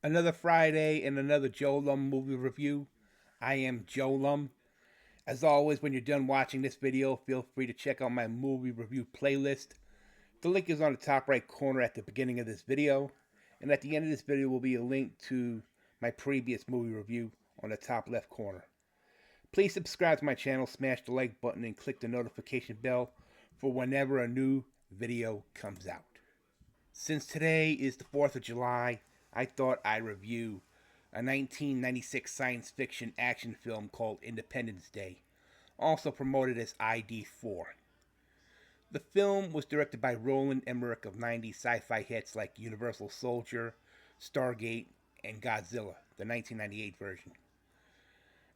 Another Friday and another JoeLumb movie review. I am JoeLumb. As always, when you're done watching this video, feel free to check out my movie review playlist. The link is on the top right corner at the beginning of this video, and at the end of this video will be a link to my previous movie review on the top left corner. Please subscribe to my channel, smash the like button, and click the notification bell for whenever a new video comes out. Since today is the 4th of July, I thought I'd review a 1996 science fiction action film called Independence Day, also promoted as ID4. The film was directed by Roland Emmerich of 90s sci-fi hits like Universal Soldier, Stargate, and Godzilla, the 1998 version.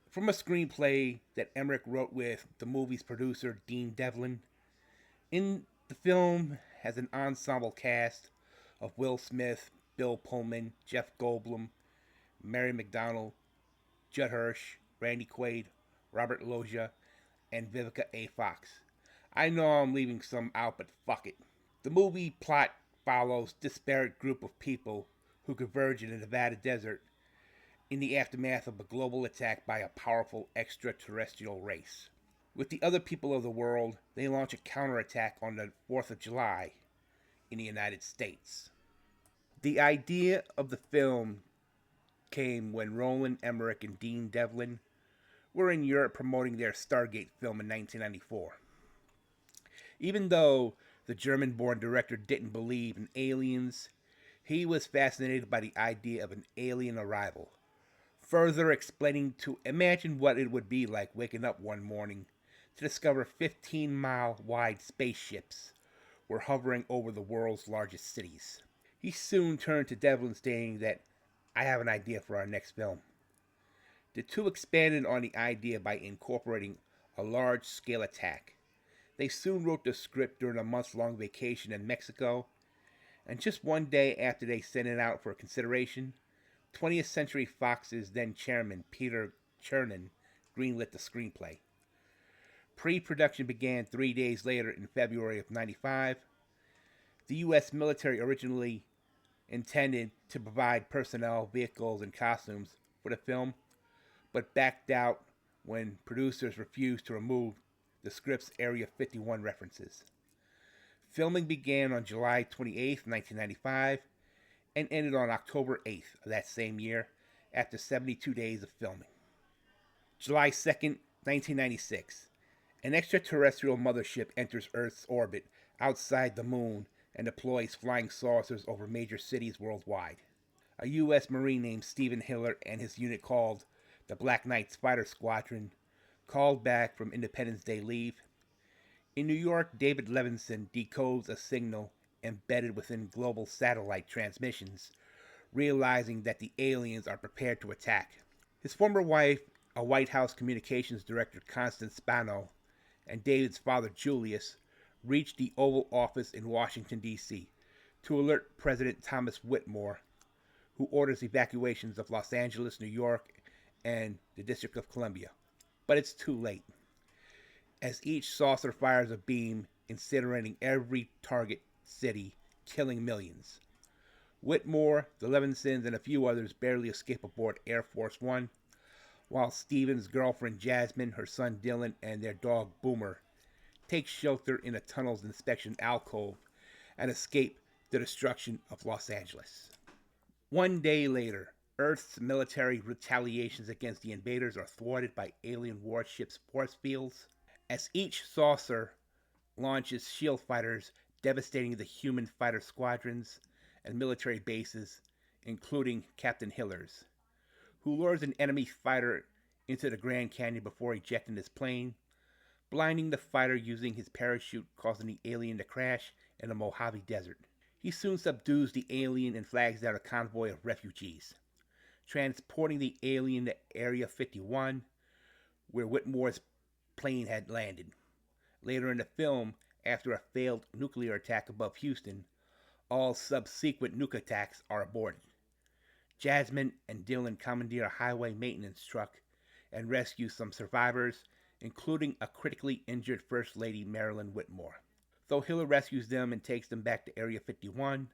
From a screenplay that Emmerich wrote with the movie's producer Dean Devlin, in the film has an ensemble cast of Will Smith, Bill Pullman, Jeff Goldblum, Mary McDonnell, Judd Hirsch, Randy Quaid, Robert Loggia, and Vivica A. Fox. I know I'm leaving some out, but fuck it. The movie plot follows a disparate group of people who converge in the Nevada desert in the aftermath of a global attack by a powerful extraterrestrial race. With the other people of the world, they launch a counterattack on the 4th of July in the United States. The idea of the film came when Roland Emmerich and Dean Devlin were in Europe promoting their Stargate film in 1994. Even though the German-born director didn't believe in aliens, he was fascinated by the idea of an alien arrival, further explaining to imagine what it would be like waking up one morning to discover 15-mile wide spaceships were hovering over the world's largest cities. He soon turned to Devlin stating that, "I have an idea for our next film." The two expanded on the idea by incorporating a large-scale attack. They soon wrote the script during a months-long vacation in Mexico, and just one day after they sent it out for consideration, 20th Century Fox's then chairman Peter Chernin greenlit the screenplay. Pre-production began 3 days later in February of '95. The U.S. military originally intended to provide personnel, vehicles, and costumes for the film, but backed out when producers refused to remove the script's Area 51 references. Filming began on July 28, 1995, and ended on October 8th of that same year after 72 days of filming. July 2nd, 1996. An extraterrestrial mothership enters Earth's orbit outside the moon and deploys flying saucers over major cities worldwide. A U.S. Marine named Stephen Hiller and his unit called the Black Knight Spider Squadron called back from Independence Day leave. In New York, David Levinson decodes a signal embedded within global satellite transmissions, realizing that the aliens are prepared to attack. His former wife, a White House communications director, Constance Spano, and David's father, Julius, reached the Oval Office in Washington, D.C. to alert President Thomas Whitmore, who orders evacuations of Los Angeles, New York, and the District of Columbia. But it's too late, as each saucer fires a beam, incinerating every target city, killing millions. Whitmore, the Levinsons, and a few others barely escape aboard Air Force One, while Stephen's girlfriend Jasmine, her son Dylan, and their dog Boomer take shelter in a tunnel's inspection alcove and escape the destruction of Los Angeles. One day later, Earth's military retaliations against the invaders are thwarted by alien warships' force fields, as each saucer launches shield fighters, devastating the human fighter squadrons and military bases, including Captain Hiller's, who lures an enemy fighter into the Grand Canyon before ejecting his plane, blinding the fighter using his parachute, causing the alien to crash in the Mojave Desert. He soon subdues the alien and flags down a convoy of refugees, transporting the alien to Area 51, where Whitmore's plane had landed. Later in the film, after a failed nuclear attack above Houston, all subsequent nuke attacks are aborted. Jasmine and Dylan commandeer a highway maintenance truck and rescue some survivors, including a critically injured First Lady Marilyn Whitmore. Though Hiller rescues them and takes them back to Area 51,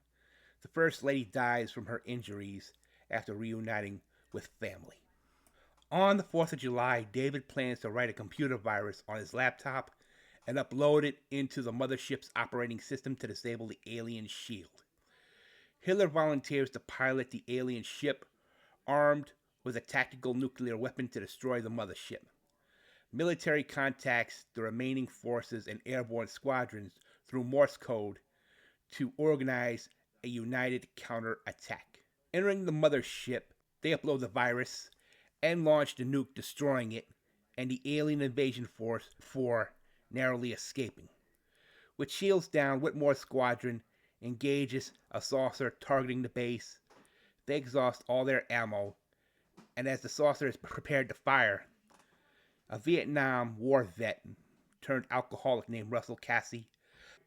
the First Lady dies from her injuries after reuniting with family. On the 4th of July, David plans to write a computer virus on his laptop and upload it into the mothership's operating system to disable the alien shield. Hitler volunteers to pilot the alien ship, armed with a tactical nuclear weapon to destroy the mothership. Military contacts the remaining forces and airborne squadrons through Morse code to organize a united counterattack. Entering the mothership, they upload the virus and launch the nuke, destroying it, and the alien invasion force for narrowly escaping. With shields down, Whitmore's squadron engages a saucer targeting the base. They exhaust all their ammo, and as the saucer is prepared to fire, a Vietnam War vet turned alcoholic named Russell Casey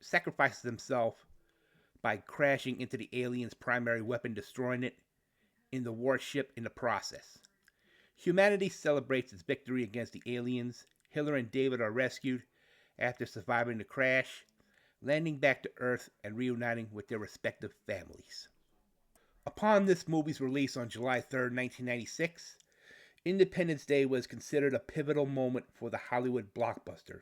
sacrifices himself by crashing into the alien's primary weapon, destroying it in the warship in the process. Humanity celebrates its victory against the aliens. Hitler and David are rescued after surviving the crash, landing back to Earth and reuniting with their respective families. Upon this movie's release on July 3rd, 1996, Independence Day was considered a pivotal moment for the Hollywood blockbuster,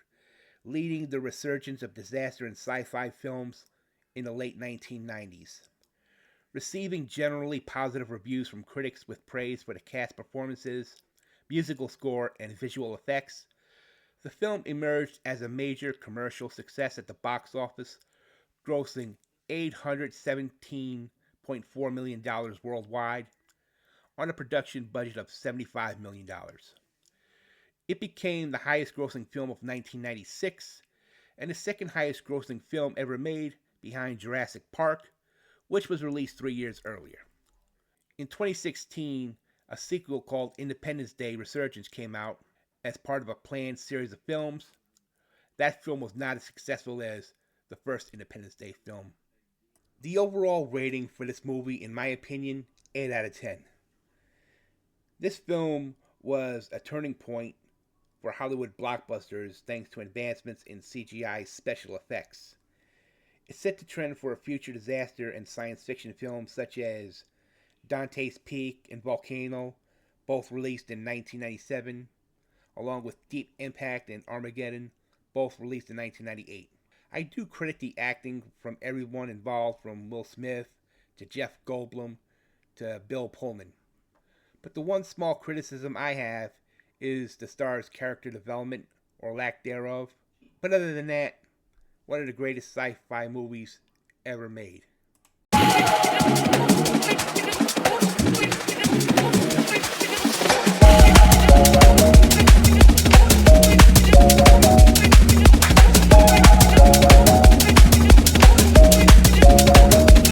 leading the resurgence of disaster and sci-fi films in the late 1990s. Receiving generally positive reviews from critics with praise for the cast performances, musical score, and visual effects, the film emerged as a major commercial success at the box office, grossing $817.4 million worldwide on a production budget of $75 million. It became the highest grossing film of 1996 and the second highest grossing film ever made behind Jurassic Park, which was released 3 years earlier. In 2016, a sequel called Independence Day Resurgence came out as part of a planned series of films. That film was not as successful as the first Independence Day film. The overall rating for this movie, in my opinion, 8 out of 10. This film was a turning point for Hollywood blockbusters thanks to advancements in CGI special effects. It set the trend for a future disaster and science fiction films such as Dante's Peak and Volcano, both released in 1997, along with Deep Impact and Armageddon, both released in 1998. I do credit the acting from everyone involved, from Will Smith to Jeff Goldblum to Bill Pullman. But the one small criticism I have is the star's character development, or lack thereof. But other than that, one of the greatest sci-fi movies ever made.